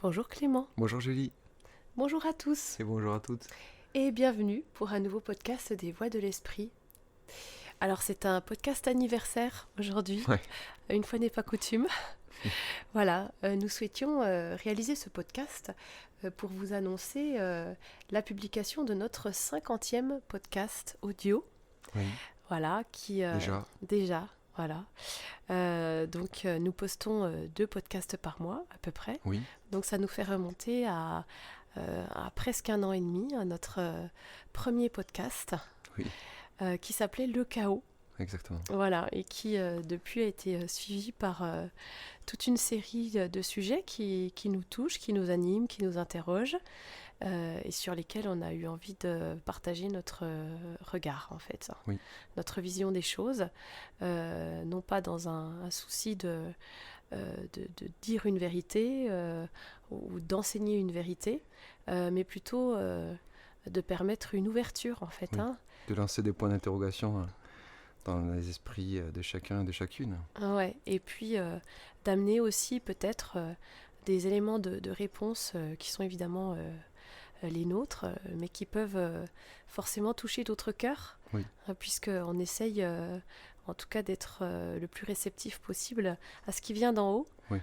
Bonjour Clément, Bonjour Julie bonjour à tous et bonjour à toutes. et bienvenue pour un nouveau podcast des Voix de l'Esprit. Alors c'est un podcast anniversaire aujourd'hui, Ouais. une fois n'est pas coutume. Voilà, nous souhaitions réaliser ce podcast pour vous annoncer la publication de notre 50e podcast audio. Oui, Voilà, qui déjà. voilà. Nous postons 2 podcasts par mois à peu près. Oui, Donc ça nous fait remonter à presque 1 an et demi à notre premier podcast oui, qui s'appelait Le Chaos. exactement. Voilà, et qui depuis a été suivi par toute une série de sujets qui nous touchent, qui nous animent, qui nous interrogent et sur lesquels on a eu envie de partager notre regard en fait, Oui. notre vision des choses, non pas dans un souci de dire une vérité ou d'enseigner une vérité, mais plutôt de permettre une ouverture en fait. Oui. Hein. De lancer des points d'interrogation dans les esprits de chacun et de chacune. Ouais. Et puis d'amener aussi peut-être des éléments de réponse qui sont évidemment les nôtres, mais qui peuvent forcément toucher d'autres cœurs, Oui. Puisqu'on essaye en tout cas d'être le plus réceptif possible à ce qui vient d'en haut, Oui.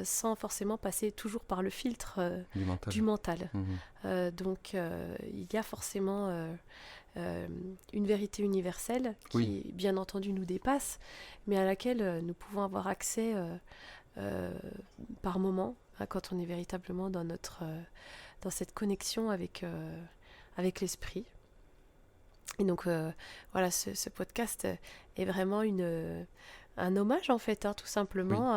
sans forcément passer toujours par le filtre Du mental. du mental. Mhm. Donc il y a forcément une vérité universelle qui, Oui. bien entendu, nous dépasse, mais à laquelle nous pouvons avoir accès par moment, hein, quand on est véritablement dans cette connexion avec l'esprit. Et donc voilà, ce podcast est vraiment un hommage en fait, hein, tout simplement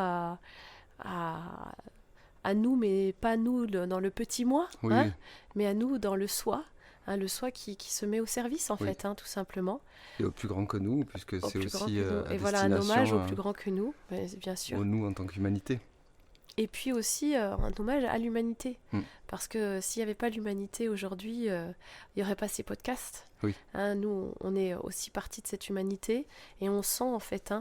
à nous, mais pas nous dans le petit moi, Oui, hein, oui. mais à nous dans le soi, hein, le soi qui se met au service en Oui. fait, hein, tout simplement. Et au plus grand que nous, puisque Au c'est plus grand aussi que nous. à Et voilà, un hommage au destination plus grand que nous, bien sûr. au nous en tant qu'humanité. Et puis aussi un hommage à l'humanité. Mm. Parce que s'il n'y avait pas l'humanité aujourd'hui, il n'y aurait pas ces podcasts. Oui. Hein, nous, on est aussi partie de cette humanité et on sent en fait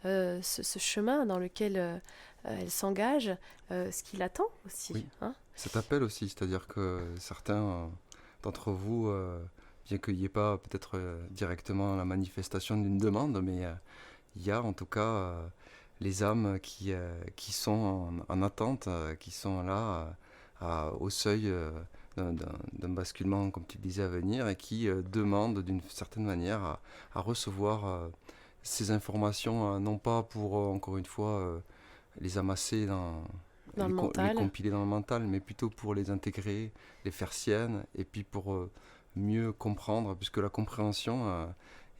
ce chemin dans lequel elle s'engage, ce qui l'attend aussi. Oui. Hein. Cet appel aussi, c'est-à-dire que certains d'entre vous, bien qu'il n'y ait pas peut-être directement la manifestation d'une demande, mais il y a en tout cas les âmes qui sont en attente, qui sont là au seuil d'un basculement, comme tu le disais, à venir, et qui demandent d'une certaine manière à recevoir ces informations, non pas pour, encore une fois, les amasser Dans le les mental. compiler dans le mental, mais plutôt pour les intégrer, les faire siennes, et puis pour mieux comprendre, puisque la compréhension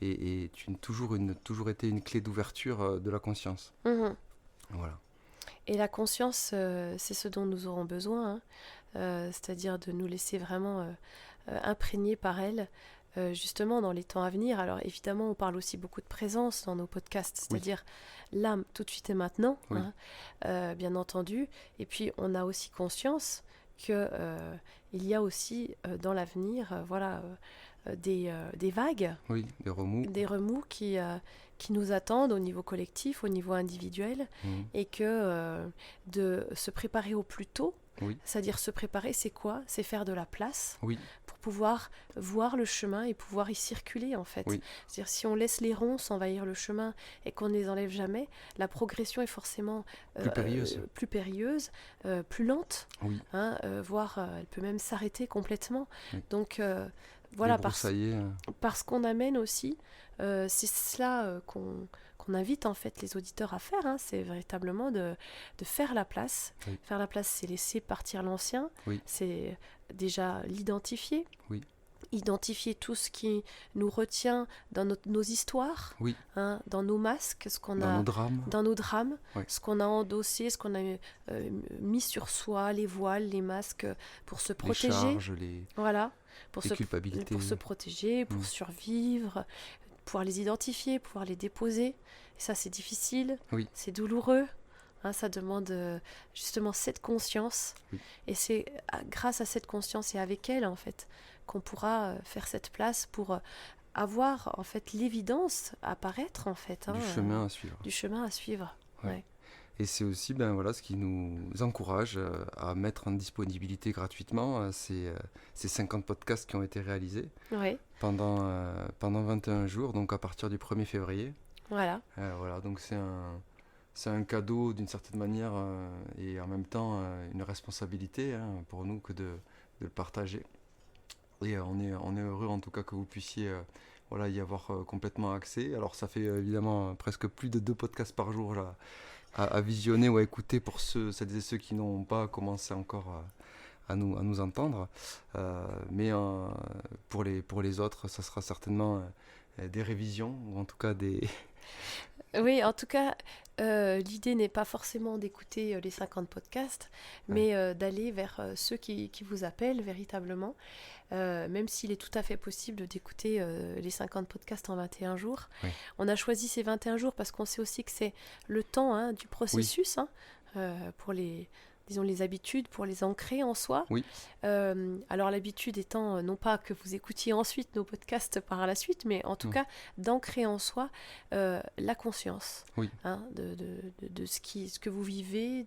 est toujours été une clé d'ouverture de la conscience. Mhm. Voilà. Et la conscience, c'est ce dont nous aurons besoin, hein. C'est-à-dire de nous laisser vraiment imprégner par elle, justement dans les temps à venir. Alors évidemment, on parle aussi beaucoup de présence dans nos podcasts, c'est-à-dire l'âme tout de suite et maintenant, Oui. hein, bien entendu. Et puis on a aussi conscience que il y a aussi dans l'avenir, des vagues, Oui, des remous. des remous qui nous attendent au niveau collectif, au niveau individuel, Mhm. et que de se préparer au plus tôt, Oui. c'est-à-dire se préparer, c'est quoi? C'est faire de la place Oui. pour pouvoir voir le chemin et pouvoir y circuler en fait. Oui. C'est-à-dire si on laisse les ronces envahir le chemin et qu'on ne les enlève jamais, la progression est forcément Plus périlleuse. plus lente, Oui. hein, voire elle peut même s'arrêter complètement. Oui. Donc voilà, Débroussailler. parce qu'on amène aussi, c'est cela qu'on invite en fait les auditeurs à faire, hein, c'est véritablement de faire la place. Oui. Faire la place, c'est laisser partir l'ancien, Oui. c'est déjà l'identifier. Oui. Identifier tout ce qui nous retient dans nos histoires, Oui. hein, dans nos masques, ce qu'on Dans a nos drames. dans nos drames, Oui. ce qu'on a endossé, ce qu'on a mis sur soi, les voiles, les masques, pour se Les protéger. charges, Voilà, pour les culpabilités. pour se protéger, pour Mm. survivre, pouvoir les identifier, pouvoir les déposer. Et ça, c'est difficile, Oui. c'est douloureux. Hein, ça demande justement cette conscience. Oui. Et c'est grâce à cette conscience et avec elle, en fait, qu'on pourra faire cette place pour avoir, en fait, l'évidence apparaître, en fait. Hein, Du chemin à suivre. du chemin à suivre. Ouais. Ouais. Et c'est aussi voilà, ce qui nous encourage à mettre en disponibilité gratuitement ces 50 podcasts qui ont été réalisés Oui, pendant 21 jours, donc à partir du 1er février. voilà. Voilà, donc c'est un cadeau d'une certaine manière et en même temps une responsabilité pour nous que de le partager. Et on est heureux en tout cas que vous puissiez voilà, y avoir complètement accès. Alors ça fait évidemment presque plus de 2 podcasts par jour là, à visionner ou à écouter pour celles et ceux qui n'ont pas commencé encore à nous entendre. Mais pour les autres, ça sera certainement des révisions, ou en tout cas des... Oui, en tout cas, l'idée n'est pas forcément d'écouter les 50 podcasts, Ouais. mais d'aller vers ceux qui vous appellent véritablement, même s'il est tout à fait possible d'écouter les 50 podcasts en 21 jours. Oui. On a choisi ces 21 jours parce qu'on sait aussi que c'est le temps du processus pour disons, les habitudes, pour les ancrer en soi. Oui. Alors l'habitude étant non pas que vous écoutiez ensuite nos podcasts par la suite, mais en tout cas d'ancrer en soi la conscience Oui. de ce que vous vivez,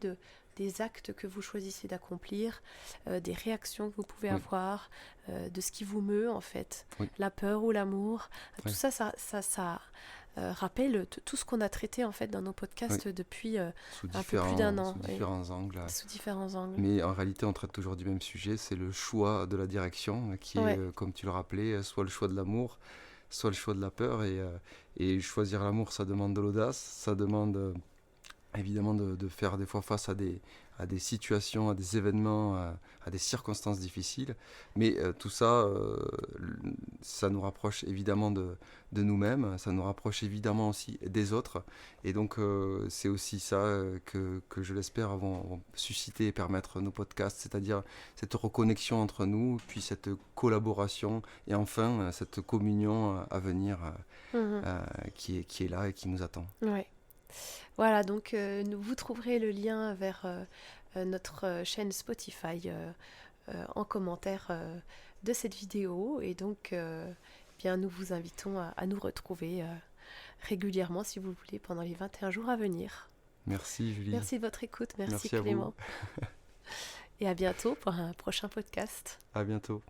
des actes que vous choisissez d'accomplir, des réactions que vous pouvez avoir, de ce qui vous meut en fait, la peur ou l'amour. Tout ça rappelle tout ce qu'on a traité en fait dans nos podcasts depuis un peu plus d'un an. Sous différents angles. Sous différents angles. Mais en réalité, on traite toujours du même sujet, c'est le choix de la direction qui est, comme tu le rappelais, soit le choix de l'amour, soit le choix de la peur. Et choisir l'amour, ça demande de l'audace, ça demande évidemment de faire des fois face à des situations, à des événements, à des circonstances difficiles. Mais tout ça, ça nous rapproche évidemment de nous-mêmes, ça nous rapproche évidemment aussi des autres. Et donc c'est aussi ça que je l'espère vont susciter et permettre nos podcasts, c'est-à-dire cette reconnexion entre nous, puis cette collaboration et enfin cette communion à venir qui est là et qui nous attend. Ouais. Voilà, donc vous trouverez le lien vers notre chaîne Spotify en commentaire de cette vidéo. Et donc, bien, nous vous invitons à nous retrouver régulièrement, si vous voulez, pendant les 21 jours à venir. Merci Julie. Merci de votre écoute, merci à Clément. vous. Et à bientôt pour un prochain podcast. À bientôt.